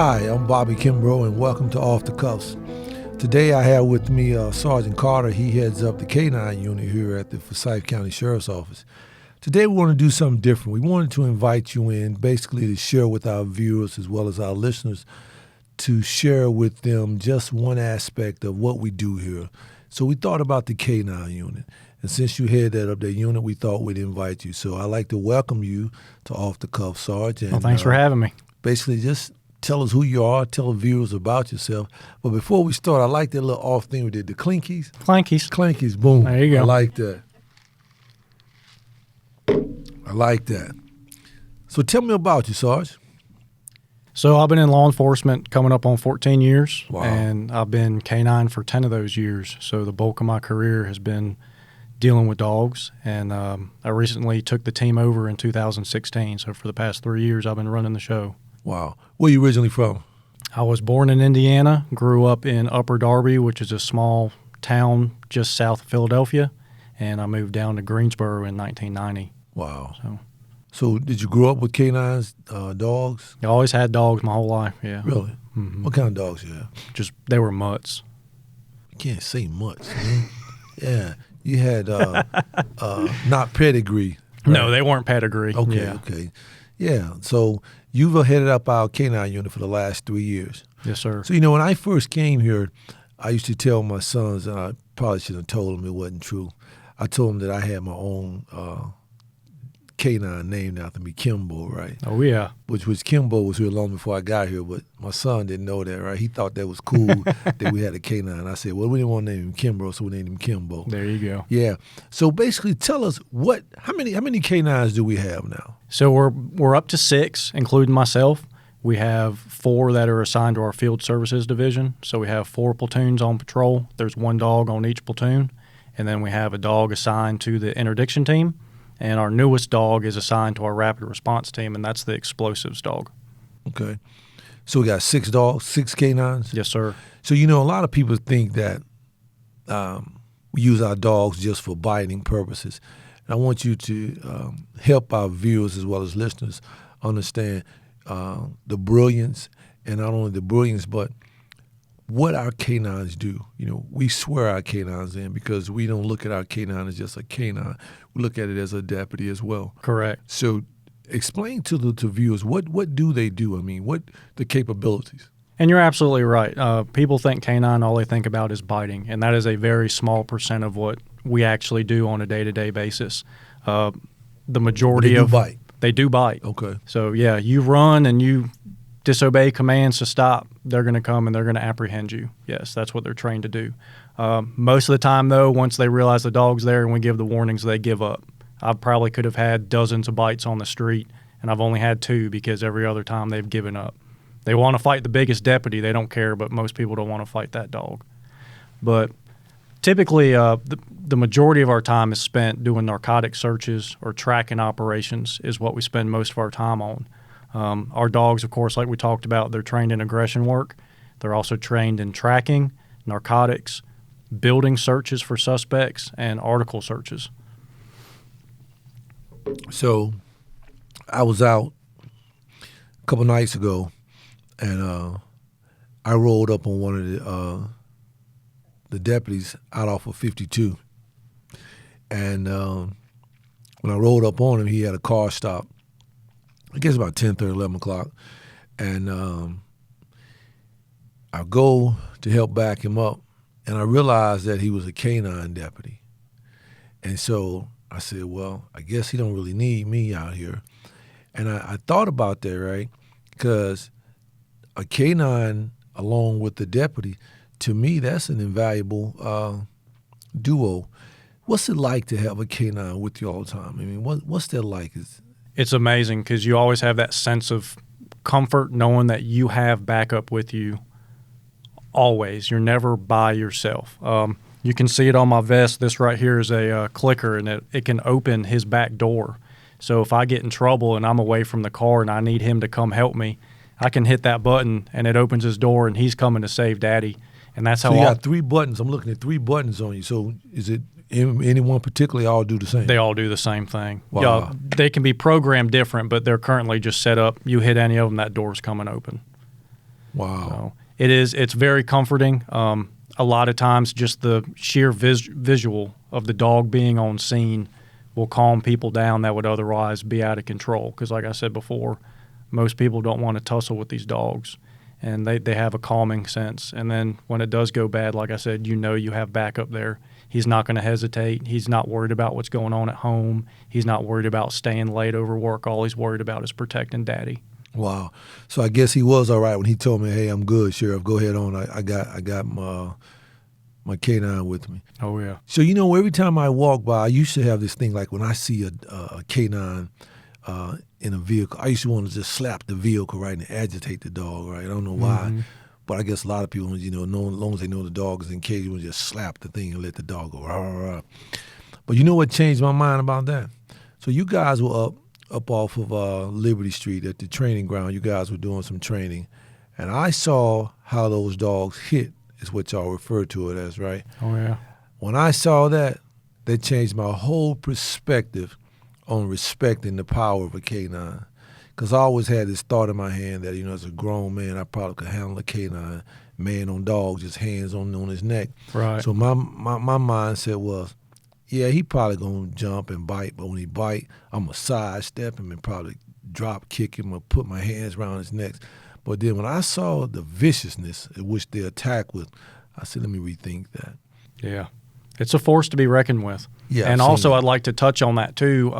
Hi, I'm Bobby Kimbrough, and welcome to Off the Cuffs. Today I have with me Sgt Carter. He heads up the canine unit here at the Forsyth County Sheriff's Office. Today we want to do something different. We wanted to invite you in basically to share with our viewers as well as our listeners, to share with them just one aspect of what we do here. So we thought about the canine unit. And since you head that up that unit, we thought we'd invite you. So I'd like to welcome you to Off the Cuff, Sarge. And, well, thanks for having me. Basically, just tell us who you are, tell the viewers about yourself. But before we start, I like that little off thing we did, the clinkies. Clinkies, boom. There you go. I like that. I like that. So tell me about you, Sarge. So I've been in law enforcement coming up on 14 years. Wow. And I've been canine for 10 of those years. So the bulk of my career has been dealing with dogs. And I recently took the team over in 2016. So for the past 3 years, I've been running the show. Wow. Where are you originally from? I was born in Indiana, grew up in Upper Darby, which is a small town just south of Philadelphia, and I moved down to Greensboro in 1990. Wow. So did you grow up with canines, dogs? I always had dogs my whole life, yeah. Really? Mm-hmm. What kind of dogs you have? Just, they were mutts. You can't say much, man. Yeah. You had not pedigree. Right? No, they weren't pedigree. Okay. Yeah. So you've headed up our canine unit for the last 3 years. Yes, sir. So, when I first came here, I used to tell my sons, and I probably shouldn't have told them it wasn't true. I told them that I had my own canine named after me, Kimbrough, right? Oh, yeah. Which Kimbrough was here long before I got here, but my son didn't know that, right? He thought that was cool that we had a canine. I said, well, we didn't want to name him Kimbrough, so we named him Kimbrough. There you go. Yeah. So basically, tell us how many canines do we have now? So we're up to 6, including myself. We have 4 that are assigned to our field services division. So we have 4 platoons on patrol. There's 1 dog on each platoon. And then we have a dog assigned to the interdiction team. And our newest dog is assigned to our rapid response team, and that's the explosives dog. Okay. So we got 6 dogs, 6 canines? Yes, sir. So, a lot of people think that we use our dogs just for biting purposes. And I want you to help our viewers as well as listeners understand the brilliance, and not only the brilliance, but what our canines do. We swear our canines in because we don't look at our canine as just a canine. We look at it as a deputy as well. Correct. So explain to the viewers, what do they do? I mean, what the capabilities? And you're absolutely right. People think canine, all they think about is biting, and that is a very small % of what we actually do on a day-to-day basis. The majority of bite. They do bite. Okay. So, yeah, you run and you disobey commands to stop, they're going to come and they're going to apprehend you. Yes, that's what they're trained to do. Most of the time, though, once they realize the dog's there and we give the warnings, they give up. I probably could have had dozens of bites on the street, and I've only had 2 because every other time they've given up. They want to fight the biggest deputy. They don't care, but most people don't want to fight that dog. But typically, the majority of our time is spent doing narcotic searches or tracking operations is what we spend most of our time on. Our dogs, of course, like we talked about, they're trained in aggression work. They're also trained in tracking, narcotics, building searches for suspects, and article searches. So I was out a couple nights ago, and I rolled up on one of the deputies out off of 52. And when I rolled up on him, he had a car stop. I guess about 10:30, 11 o'clock. And I go to help back him up, and I realized that he was a canine deputy. And so I said, well, I guess he don't really need me out here. And I thought about that, right? Because a canine along with the deputy, to me, that's an invaluable duo. What's it like to have a canine with you all the time? I mean, what's that like? It's amazing because you always have that sense of comfort knowing that you have backup with you always. You're never by yourself. You can see it on my vest. This right here is a clicker, and it can open his back door. So if I get in trouble and I'm away from the car and I need him to come help me, I can hit that button, and it opens his door, and he's coming to save Daddy. And that's how. So you got 3 buttons. I'm looking at 3 buttons on you. So is it anyone particularly all do the same? They all do the same thing. Wow. Yeah, they can be programmed different, but they're currently just set up. You hit any of them, that door's coming open. Wow. So it's very comforting. A lot of times just the sheer visual of the dog being on scene will calm people down that would otherwise be out of control. Because like I said before, most people don't want to tussle with these dogs, and they have a calming sense. And then when it does go bad, like I said, you have backup there. He's not going to hesitate. He's not worried about what's going on at home. He's not worried about staying late over work. All he's worried about is protecting Daddy. Wow. So I guess he was all right when he told me, "Hey, I'm good, Sheriff. Go ahead on. I got my canine with me." Oh yeah. So every time I walk by, I used to have this thing like when I see a canine in a vehicle, I used to want to just slap the vehicle, right, and agitate the dog, right. I don't know why, but I guess a lot of people, as long as they know the dog is in cage, you want to just slap the thing and let the dog go. Rah, rah, rah. But you know what changed my mind about that? So you guys were up off of Liberty Street at the training ground. You guys were doing some training, and I saw how those dogs hit, is what y'all refer to it as, right? Oh yeah. When I saw that changed my whole perspective on respecting the power of a canine. Because I always had this thought in my hand that, as a grown man, I probably could handle a canine. Man on dog, just hands on his neck. Right. So my mindset was, yeah, he probably going to jump and bite, but when he bite, I'm going to sidestep him and probably drop kick him or put my hands around his neck. But then when I saw the viciousness at which they attack with, I said, let me rethink that. Yeah. It's a force to be reckoned with. Yeah, and also I'd like to touch on that too.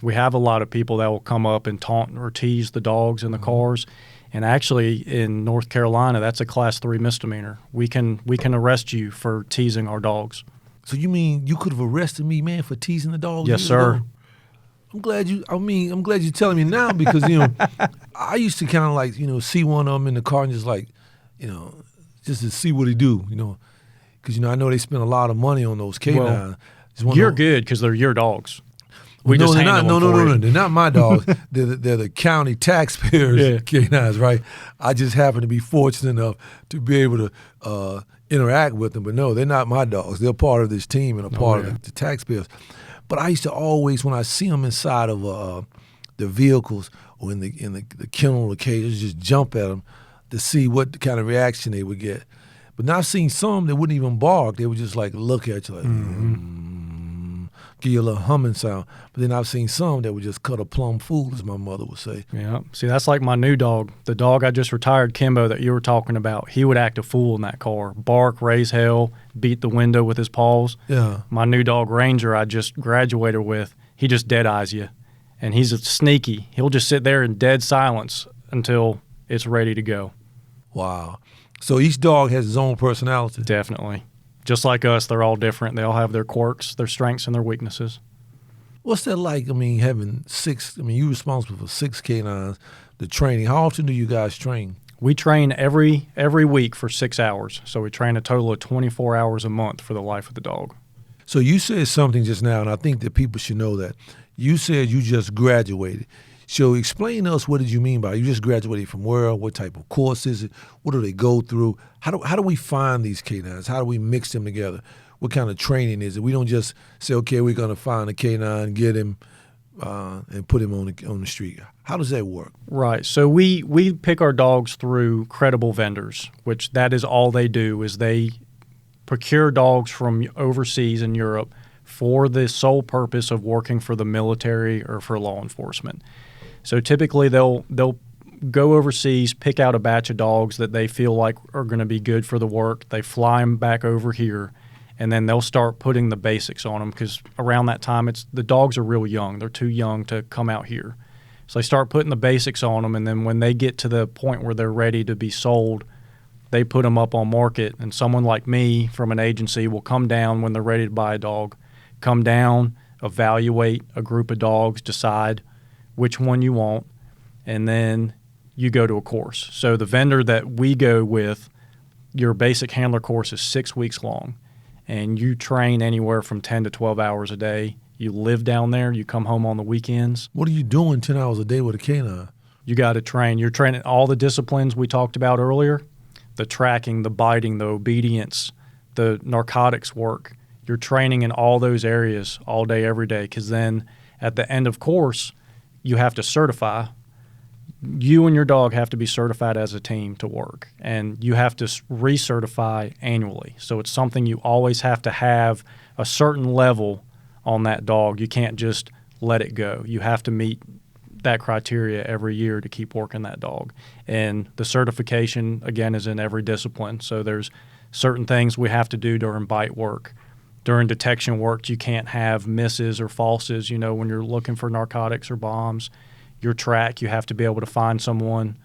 We have a lot of people that will come up and taunt or tease the dogs in the cars. And actually in North Carolina, that's a Class 3 misdemeanor. We can arrest you for teasing our dogs. So you mean you could have arrested me, man, for teasing the dogs? Yes, sir. I'm glad you're telling me now because, I used to kind of like, see one of them in the car and just like, just to see what he do, because, I know they spend a lot of money on those canines. Well, you're good because they're your dogs. We no, just they're handle not. them for you. No, they're not my dogs. they're the county taxpayers' canines, right? I just happen to be fortunate enough to be able to interact with them, but no, they're not my dogs. They're part of this team and a part of the taxpayers. But I used to always, when I see them inside of the vehicles or in the kennel or cage, just jump at them to see what kind of reaction they would get. But now I've seen some that wouldn't even bark. They would just like look at you like, give you a little humming sound. But then I've seen some that would just cut a plumb fool, as my mother would say. Yeah. See, that's like my new dog. The dog I just retired, Kimbrough, that you were talking about. He would act a fool in that car. Bark, raise hell, beat the window with his paws. Yeah. My new dog, Ranger, I just graduated with, he just dead eyes you. And he's sneaky. He'll just sit there in dead silence until it's ready to go. Wow. So each dog has his own personality. Definitely. Just like us, they're all different. They all have their quirks, their strengths, and their weaknesses. What's that like? Having 6, you're responsible for 6 canines, the training. How often do you guys train? We train every week for 6 hours. So we train a total of 24 hours a month for the life of the dog. So you said something just now, and I think that people should know that. You said you just graduated. So explain to us, what did you mean by it? You just graduated from where? What type of course is it? What do they go through? How do we find these canines? How do we mix them together? What kind of training is it? We don't just say, okay, we're going to find a canine, get him, and put him on the street. How does that work? Right. So we pick our dogs through credible vendors, which that is all they do, is they procure dogs from overseas in Europe for the sole purpose of working for the military or for law enforcement. So typically they'll go overseas, pick out a batch of dogs that they feel like are going to be good for the work. They fly them back over here, and then they'll start putting the basics on them, because around that time the dogs are real young. They're too young to come out here. So they start putting the basics on them, and then when they get to the point where they're ready to be sold, they put them up on market, and someone like me from an agency will come down when they're ready to buy a dog, come down, evaluate a group of dogs, decide which one you want, and then you go to a course. So the vendor that we go with, your basic handler course is 6 weeks long, and you train anywhere from 10 to 12 hours a day. You live down there. You come home on the weekends. What are you doing 10 hours a day with a canine? You got to train. You're training all the disciplines we talked about earlier, the tracking, the biting, the obedience, the narcotics work. You're training in all those areas all day, every day, because then at the end of course, you have to certify. you and your dog have to be certified as a team to work, and you have to recertify annually. So it's something you always have to have a certain level on that dog. You can't just let it go. You have to meet that criteria every year to keep working that dog. And the certification, again, is in every discipline. So there's certain things we have to do during bite work. During detection work, you can't have misses or falses. You know, when you're looking for narcotics or bombs, your track, you have to be able to find someone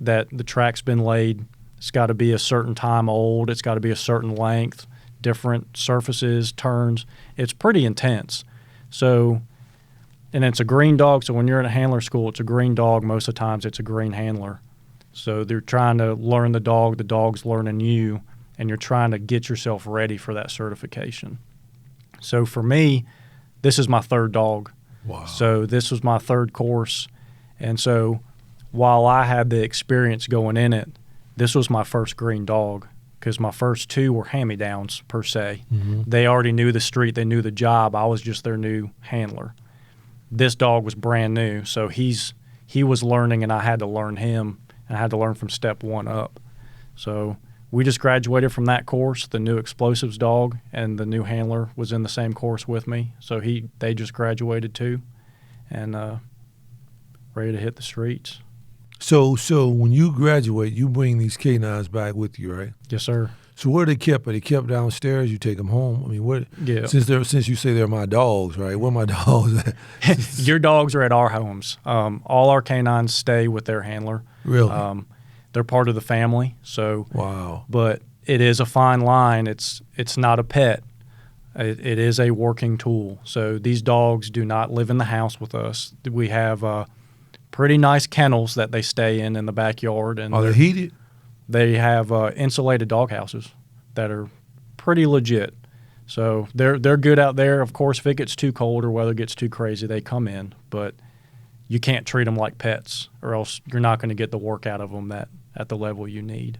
that the track's been laid. It's got to be a certain time old. It's got to be a certain length, different surfaces, turns. It's pretty intense. So, and it's a green dog. So when you're in a handler school, it's a green dog. Most of the times it's a green handler. So they're trying to learn the dog's learning you, and you're trying to get yourself ready for that certification. So for me, this is my third dog. Wow. So this was my third course. And so while I had the experience going in it, this was my first green dog, because my first two were hand-me-downs per se. Mm-hmm. They already knew the street. They knew the job. I was just their new handler. This dog was brand new, so he was learning, and I had to learn him, and I had to learn from step one up. So we just graduated from that course. The new explosives dog and the new handler was in the same course with me. So they just graduated too, and ready to hit the streets. So when you graduate, you bring these canines back with you, right? Yes, sir. So where are they kept? Are they kept downstairs? You take them home? I mean, what? Yeah. Since you say they're my dogs, right? Where are my dogs at? Your dogs are at our homes. All our canines stay with their handler. Really? They're part of the family. So Wow. But it is a fine line. It's not a pet. It is a working tool. So these dogs do not live in the house with us. We have pretty nice kennels that they stay in the backyard. And Are they heated? they have insulated dog houses that are pretty legit. So they're good out there. Of course, if it gets too cold or weather gets too crazy, they come in. But you can't treat them like pets, or else you're not going to get the work out of them at the level you need.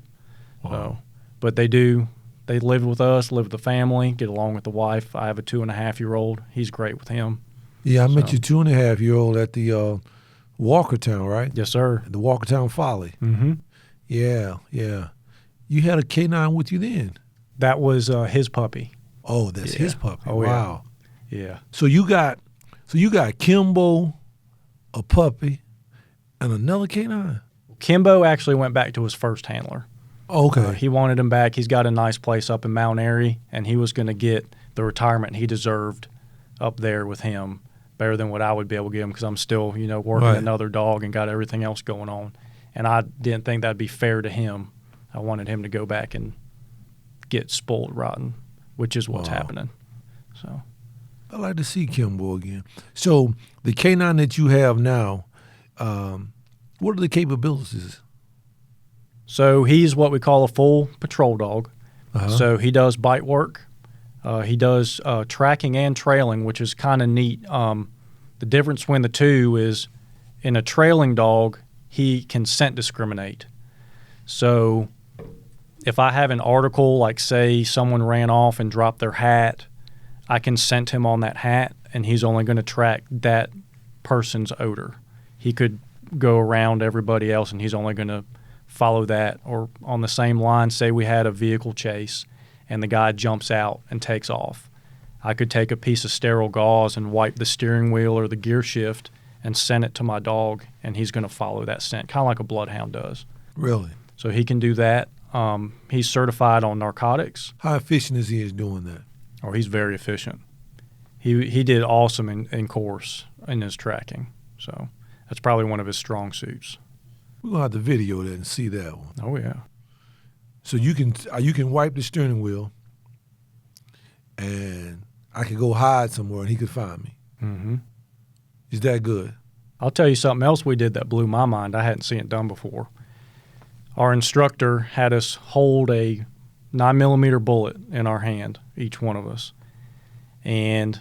Wow. So, but they do. They live with us, live with the family, get along with the wife. I have a 2.5-year-old. He's great with him. Yeah, I met your 2.5-year-old at the Walkertown, right? Yes, sir. The Walkertown Folly. Mm-hmm. Yeah. You had a canine with you then? That was his puppy. Oh, that's his puppy. Oh, wow. Yeah. So you got Kimbrough, a puppy, and another canine? Kimbrough actually went back to his first handler. Oh, okay. He wanted him back. He's got a nice place up in Mount Airy, and he was going to get the retirement he deserved up there with him, better than what I would be able to give him, because I'm still, working Right. another dog and got everything else going on. And I didn't think that'd be fair to him. I wanted him to go back and get spoiled rotten, which is what's Wow. happening. So I'd like to see Kimbrough again. So the canine that you have now, what are the capabilities? So he's what we call a full patrol dog. Uh-huh. So he does bite work. He does tracking and trailing, which is kind of neat. The difference between the two is in a trailing dog, he can scent discriminate. So if I have an article, like say someone ran off and dropped their hat, I can scent him on that hat, and he's only going to track that person's odor. He could go around everybody else, and he's only going to follow that. Or on the same line, say we had a vehicle chase and the guy jumps out and takes off. I could take a piece of sterile gauze and wipe the steering wheel or the gear shift and send it to my dog, and he's going to follow that scent, kind of like a bloodhound does. Really? So he can do that. He's certified on narcotics. How efficient is he in doing that? Oh, he's very efficient. He did awesome in course in his tracking. So that's probably one of his strong suits. We're going to have to video that and see that one. Oh, yeah. So you can wipe the steering wheel, and I could go hide somewhere, and he could find me. Mm-hmm. Is that good? I'll tell you something else we did that blew my mind. I hadn't seen it done before. Our instructor had us hold a 9mm bullet in our hand, each one of us. And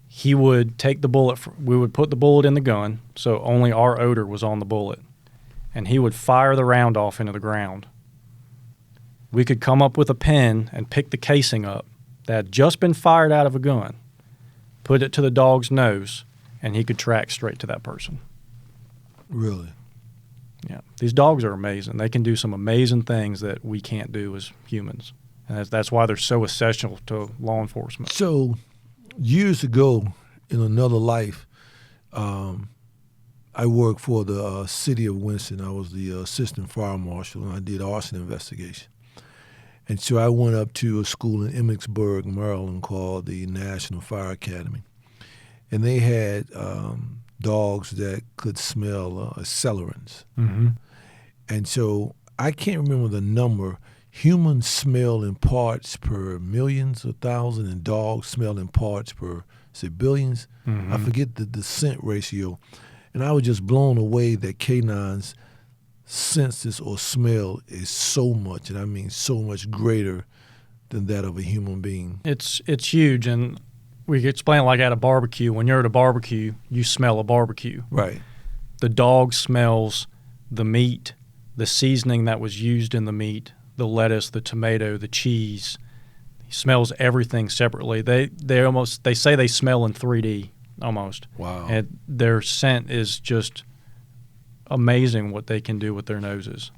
he would take the bullet, we would put the bullet in the gun, so only our odor was on the bullet. And he would fire the round off into the ground. We could come up with a pen and pick the casing up that had just been fired out of a gun, put it to the dog's nose, and he could track straight to that person. Really? Yeah, these dogs are amazing. They can do some amazing things that we can't do as humans, and that's why they're so essential to law enforcement. So, years ago, in another life, I worked for the city of Winston. I was the assistant fire marshal, and I did arson investigation. And so I went up to a school in Emmitsburg, Maryland, called the National Fire Academy. And they had dogs that could smell accelerants. Mm-hmm. And so I can't remember the number. Humans smell in parts per millions or thousands, and dogs smell in parts per, say, billions. Mm-hmm. I forget the scent ratio. And I was just blown away that canines' senses or smell is so much, and I mean so much greater than that of a human being. It's huge, and we could explain it like at a barbecue. When you're at a barbecue, you smell a barbecue. Right. The dog smells the meat, the seasoning that was used in the meat, the lettuce, the tomato, the cheese. He smells everything separately. They say they smell in 3D almost. Wow. And their scent is just amazing what they can do with their noses.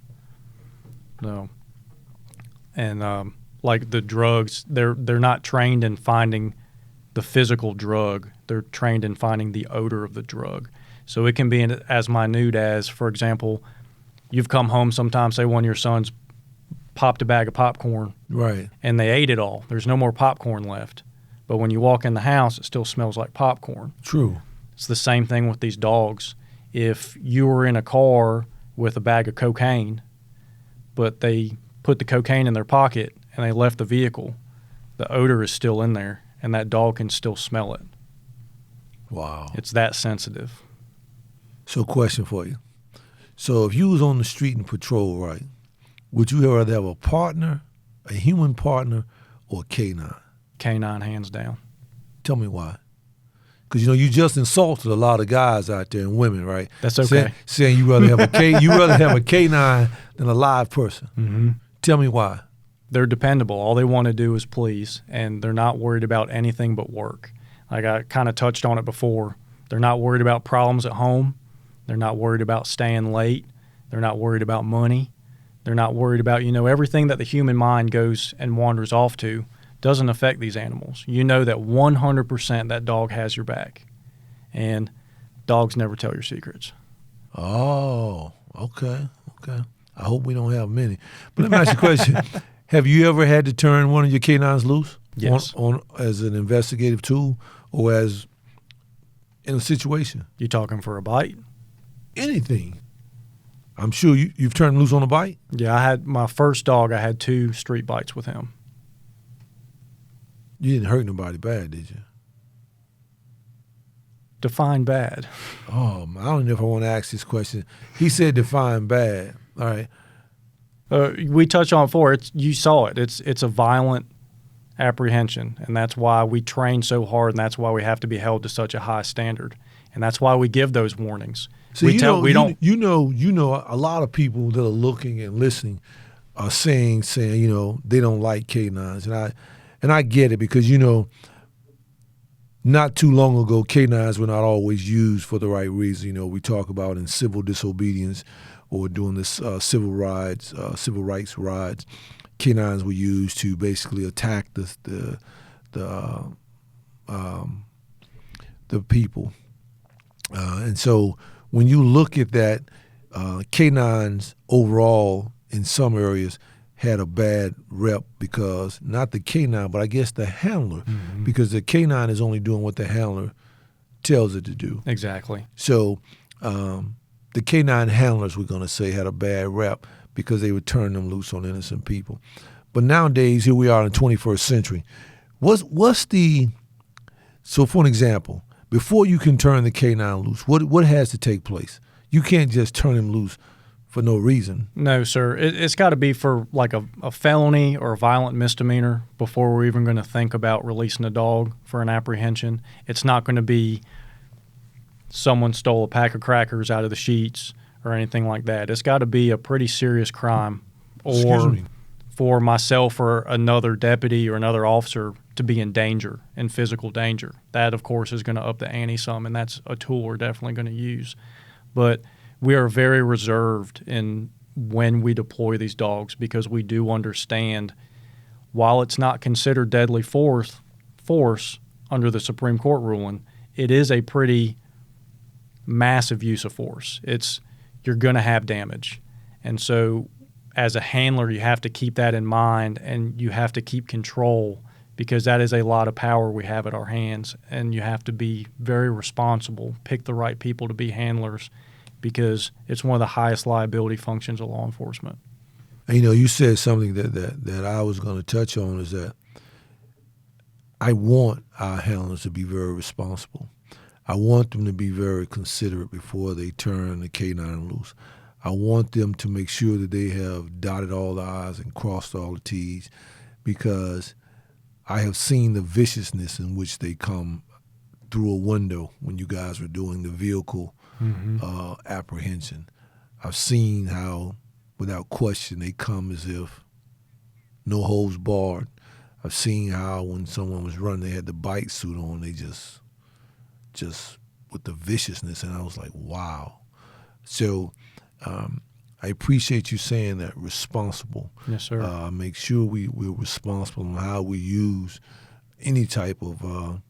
No. And like the drugs, they're not trained in finding the physical drug. They're trained in finding the odor of the drug. So it can be as minute as, for example, you've come home sometime, say one of your sons popped a bag of popcorn. Right. And they ate it all. There's no more popcorn left. But when you walk in the house, it still smells like popcorn. True. It's the same thing with these dogs. If you were in a car with a bag of cocaine, but they put the cocaine in their pocket and they left the vehicle, the odor is still in there, and that dog can still smell it. Wow. It's that sensitive. So, question for you. So, if you was on the street and patrol, right, would you rather have a partner, a human partner, or a canine? Canine, hands down. Tell me why. Because you just insulted a lot of guys out there and women, right? That's okay. Saying you rather have a canine than a live person. Mm-hmm. Tell me why. They're dependable. All they want to do is please, and they're not worried about anything but work. Like I kind of touched on it before. They're not worried about problems at home. They're not worried about staying late. They're not worried about money. They're not worried about, everything that the human mind goes and wanders off to doesn't affect these animals. You know that 100% that dog has your back. And dogs never tell your secrets. Oh, okay. I hope we don't have many. But let me ask you a question. Have you ever had to turn one of your canines loose? Yes. On as an investigative tool or as in a situation? You talking for a bite? Anything. I'm sure you've turned loose on a bite? Yeah, I had my first dog, I had 2 street bites with him. You didn't hurt nobody bad, did you? Define bad. Oh, I don't know if I want to ask this question. He said define bad. All right. We touched on it before. You saw it. It's a violent apprehension, and that's why we train so hard, and that's why we have to be held to such a high standard, and that's why we give those warnings. So a lot of people that are looking and listening are saying they don't like canines, and I get it because not too long ago canines were not always used for the right reason. We talk about in civil disobedience or doing this civil rights rides, canines were used to basically attack the people, and so when you look at that, canines overall in some areas had a bad rep because not the canine, but I guess the handler, because the canine is only doing what the handler tells it to do. Exactly. So the canine handlers, we're going to say, had a bad rep because they would turn them loose on innocent people. But nowadays, here we are in the 21st century. So for an example, before you can turn the canine loose, what has to take place? You can't just turn him loose for no reason. No, sir. It's got to be for like a felony or a violent misdemeanor before we're even going to think about releasing a dog for an apprehension. It's not going to be someone stole a pack of crackers out of the sheets or anything like that. It's got to be a pretty serious crime, or for myself or another deputy or another officer to be in danger, in physical danger. That, of course, is going to up the ante some, and that's a tool we're definitely going to use. But we are very reserved in when we deploy these dogs because we do understand while it's not considered deadly force under the Supreme Court ruling, it is a pretty massive use of force. You're going to have damage. And so as a handler, you have to keep that in mind and you have to keep control because that is a lot of power we have at our hands. And you have to be very responsible, pick the right people to be handlers because it's one of the highest liability functions of law enforcement. And, you said something that I was going to touch on is that I want our handlers to be very responsible. I want them to be very considerate before they turn the canine loose. I want them to make sure that they have dotted all the I's and crossed all the T's because I have seen the viciousness in which they come through a window when you guys were doing the vehicle apprehension. I've seen how, without question, they come as if no holds barred. I've seen how when someone was running, they had the bike suit on, they just with the viciousness, and I was like, wow. So I appreciate you saying that, responsible. Yes, sir. Make sure we're responsible on how we use any type of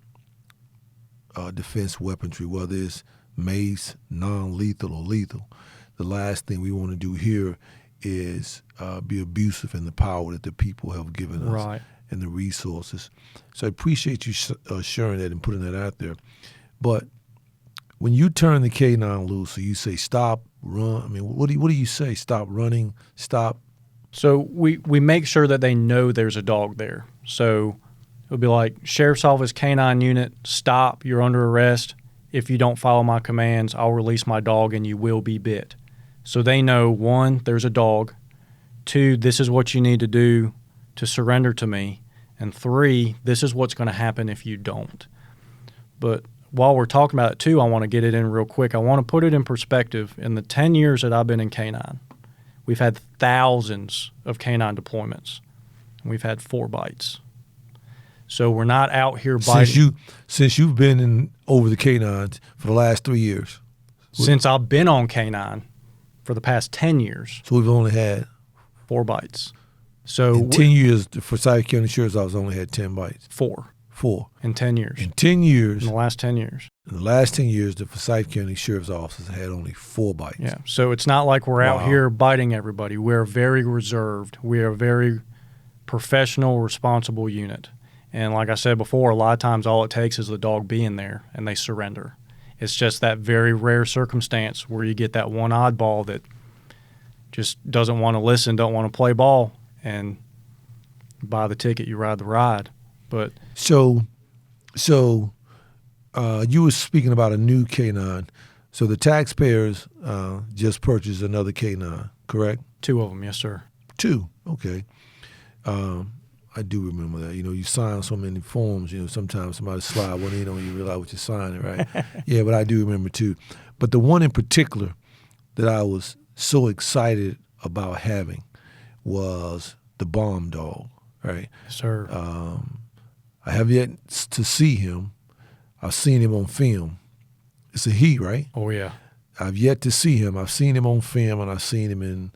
defense weaponry, whether it's mace, non-lethal, or lethal. The last thing we want to do here is be abusive in the power that the people have given us Right. and the resources. So I appreciate you sharing that and putting that out there. But when you turn the canine loose, so you say stop, run. I mean, what do you say? Stop running, stop. So we make sure that they know there's a dog there. So it'll be like, Sheriff's Office Canine Unit, stop, you're under arrest. If you don't follow my commands, I'll release my dog and you will be bit. So they know, 1, there's a dog. 2, this is what you need to do to surrender to me. And 3, this is what's going to happen if you don't. But while we're talking about it too, I want to get it in real quick. I want to put it in perspective. In the 10 years that I've been in canine, we've had thousands of canine deployments. And we've had 4 bites. So we're not out here biting. Since you've been in over the canines for the last 3 years? Since I've been on canine for the past 10 years. So we've only had 4 bites. So in 10 years, the Forsyth County Sheriff's Office only had 10 bites. 4. 4. In 10 years. In 10 years. In the last 10 years. In the last 10 years, the Forsyth County Sheriff's Office had only 4 bites. Yeah. So it's not like we're out here biting everybody. We're very reserved. We are a very professional, responsible unit. And like I said before, a lot of times all it takes is the dog being there and they surrender. It's just that very rare circumstance where you get that one oddball that just doesn't want to listen, don't want to play ball, and you buy the ticket, you ride the ride. But so you were speaking about a new canine. So the taxpayers just purchased another canine, correct? 2 of them, yes, sir. 2, okay. I do remember that. You sign so many forms, sometimes somebody slide one in on you, realize what you're signing, right? Yeah, but I do remember 2. But the one in particular that I was so excited about having was the bomb dog, right? Yes, sir. I have yet to see him. I've seen him on film. It's a he, right? Oh, yeah. I've yet to see him. I've seen him on film and I've seen him in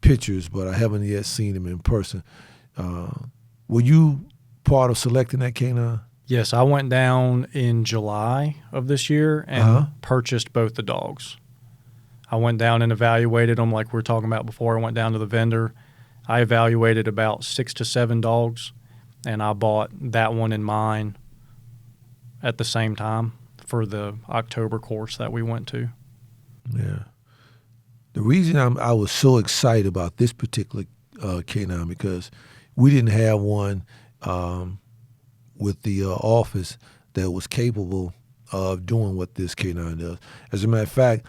pictures, but I haven't yet seen him in person. Were you part of selecting that canine? Yes, I went down in July of this year and purchased both the dogs. I went down and evaluated them like we were talking about before. I went down to the vendor. I evaluated about 6 to 7 dogs, and I bought that one and mine at the same time for the October course that we went to. Yeah. The reason I was so excited about this particular canine because we didn't have one with the office that was capable of doing what this canine does. As a matter of fact,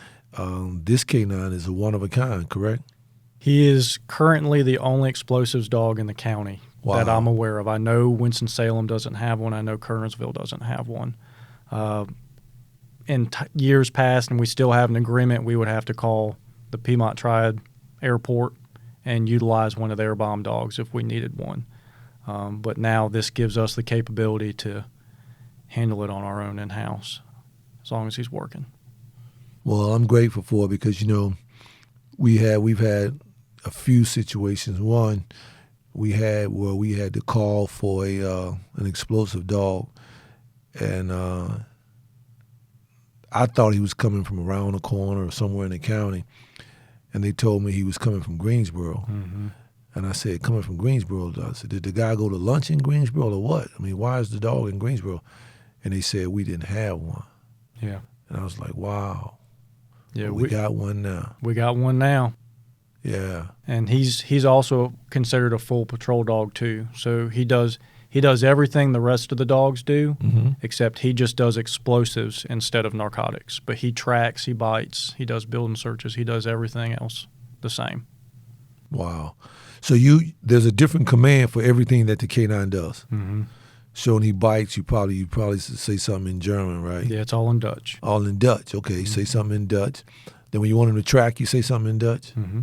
this canine is a one-of-a-kind, correct? He is currently the only explosives dog in the county that I'm aware of. I know Winston-Salem doesn't have one. I know Kernersville doesn't have one. In years past, and we still have an agreement, we would have to call the Piedmont Triad Airport and utilize one of their bomb dogs if we needed one. But now this gives us the capability to handle it on our own in-house as long as he's working. Well, I'm grateful for it because, we've had a few situations. One, we had to call for an explosive dog, and I thought he was coming from around the corner or somewhere in the county, and they told me he was coming from Greensboro. Mm-hmm. And I said, coming from Greensboro? I said, did the guy go to lunch in Greensboro or what? I mean, why is the dog in Greensboro? And they said, we didn't have one. Yeah. And I was like, wow. Yeah, we got one now. We got one now. Yeah. And he's also considered a full patrol dog too. So he does everything the rest of the dogs do, Mm-hmm. except he just does explosives instead of narcotics. But he tracks, he bites, he does building searches, he does everything else the same. Wow. So there's a different command for everything that the canine does. Mm-hmm. So when he bites, you probably say something in German, right? Yeah, it's all in Dutch. All in Dutch. Okay, Mm-hmm. say something in Dutch. Then when you want him to track, you say something in Dutch. Mm-hmm.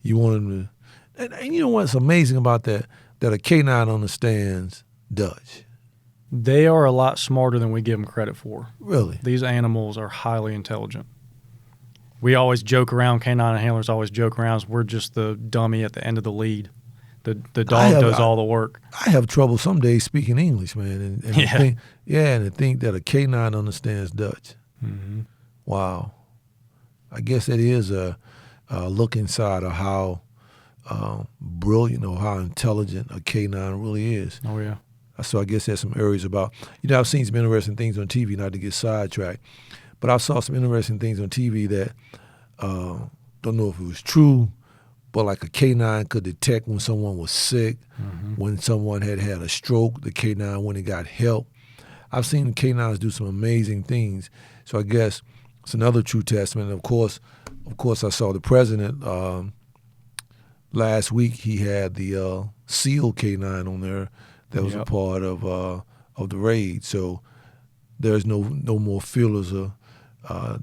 You want him to, and you know what's amazing about that? That a canine understands Dutch. They are a lot smarter than we give them credit for. Really? These animals are highly intelligent. We always joke around, canine handlers always joke around, we're just the dummy at the end of the lead. The dog does all the work. I have trouble some days speaking English, man. And Yeah. to think that a canine understands Dutch. Mm-hmm. Wow. I guess that is a look inside of how brilliant or how intelligent a canine really is. Oh, yeah. So I guess there's some areas about, I've seen some interesting things on TV, not to get sidetracked, but I saw some interesting things on TV that don't know if it was true, but like a canine could detect when someone was sick, Mm-hmm. when someone had a stroke, the canine went and got help. I've seen canines do some amazing things. So I guess it's another true testament. And of course, I saw the president last week. He had the SEAL canine on there that was a part of the raid. So there's no more fearless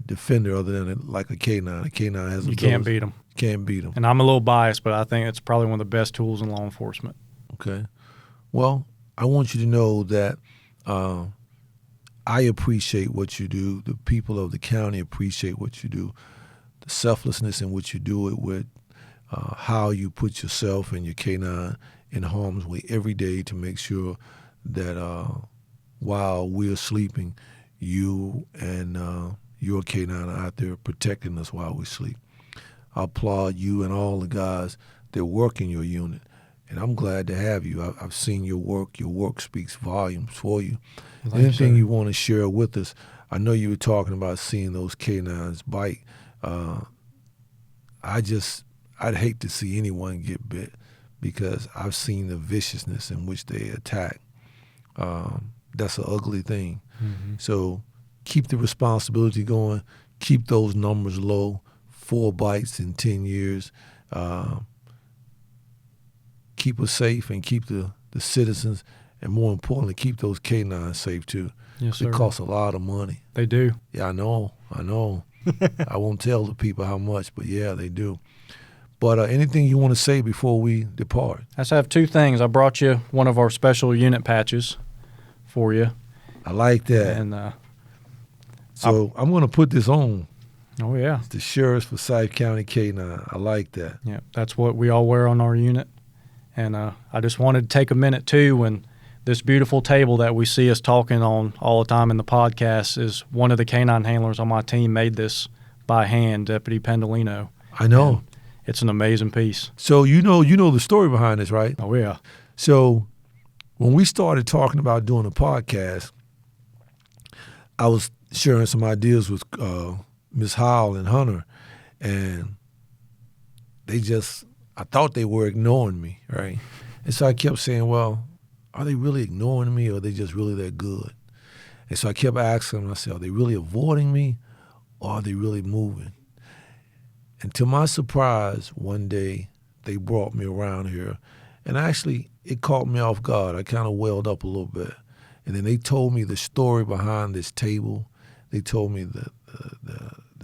defender other than like a canine. A canine has You can't beat them. Can't beat them. And I'm a little biased, but I think it's probably one of the best tools in law enforcement. Okay. Well, I want you to know that I appreciate what you do. The people of the county appreciate what you do. The selflessness in which you do it with, how you put yourself and your canine in harm's way every day to make sure that while we're sleeping, you and your canine are out there protecting us while we sleep. I applaud you and all the guys that work in your unit, and I'm glad to have you. I've seen your work. Your work speaks volumes for you. Anything you want to share with us? I know you were talking about seeing those canines bite. I'd hate to see anyone get bit because I've seen the viciousness in which they attack. That's an ugly thing. Mm-hmm. So keep the responsibility going. Keep those numbers low. 4 bites in 10 years. Keep us safe and keep the citizens, and more importantly, keep those canines safe too. Yes, sir. It costs a lot of money. They do. Yeah, I know. I won't tell the people how much, but yeah, they do. But anything you want to say before we depart? I just have 2 things. I brought you one of our special unit patches for you. I like that. And so I'm going to put this on. Oh, yeah. It's the Sheriff's Forsyth County Canine. I like that. Yeah, that's what we all wear on our unit. And I just wanted to take a minute, too, when this beautiful table that we see us talking on all the time in the podcast is one of the canine handlers on my team made this by hand, Deputy Pendolino. I know. And it's an amazing piece. So you know the story behind this, right? Oh, yeah. So when we started talking about doing a podcast, I was sharing some ideas with Ms. Howell and Hunter, and I thought they were ignoring me, right? And so I kept saying, well, are they really ignoring me, or are they just really that good? And so I kept asking myself, are they really avoiding me, or are they really moving? And to my surprise, one day they brought me around here, and actually it caught me off guard. I kind of welled up a little bit. And then they told me the story behind this table. They told me the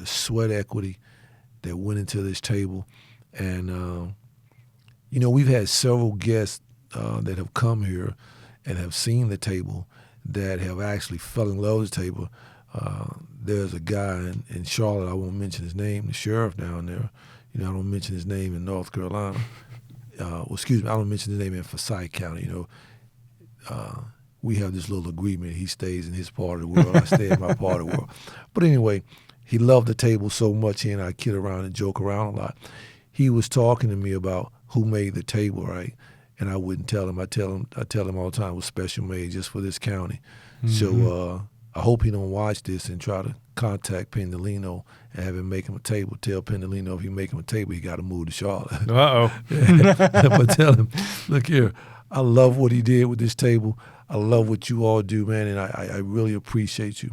sweat equity that went into this table. And, we've had several guests that have come here and have seen the table that have actually fell in love with the table. There's a guy in Charlotte, I won't mention his name, the sheriff down there. I don't mention his name in North Carolina. Excuse me, I don't mention his name in Forsyth County. We have this little agreement. He stays in his part of the world. I stay in my part of the world. But anyway, he loved the table so much, he and I kid around and joke around a lot. He was talking to me about who made the table, right? And I wouldn't tell him. I tell him all the time it was special made just for this county. Mm-hmm. So I hope he don't watch this and try to contact Pendolino and have him make him a table. Tell Pendolino if you make him a table, he got to move to Charlotte. Uh-oh. But tell him, look here, I love what he did with this table. I love what you all do, man, and I really appreciate you.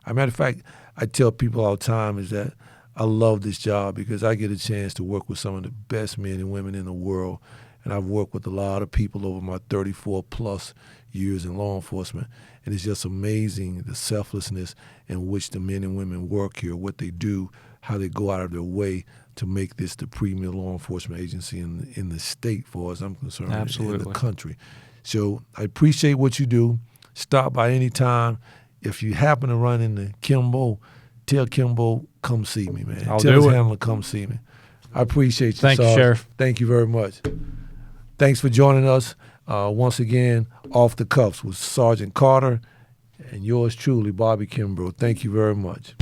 As a matter of fact, I tell people all the time is that I love this job because I get a chance to work with some of the best men and women in the world. And I've worked with a lot of people over my 34-plus years in law enforcement. And it's just amazing the selflessness in which the men and women work here, what they do, how they go out of their way to make this the premier law enforcement agency in the state, as far as I'm concerned, Absolutely. in the country. So I appreciate what you do. Stop by any time. If you happen to run into Kimbrough, tell Kimbrough, come see me, man. I'll tell do his it. handler, come see me. I appreciate you, Thank you, Sarge. Sheriff. Thank you very much. Thanks for joining us. Once again, Off the Cuffs with Sgt Carter and yours truly, Bobby Kimbrough. Thank you very much.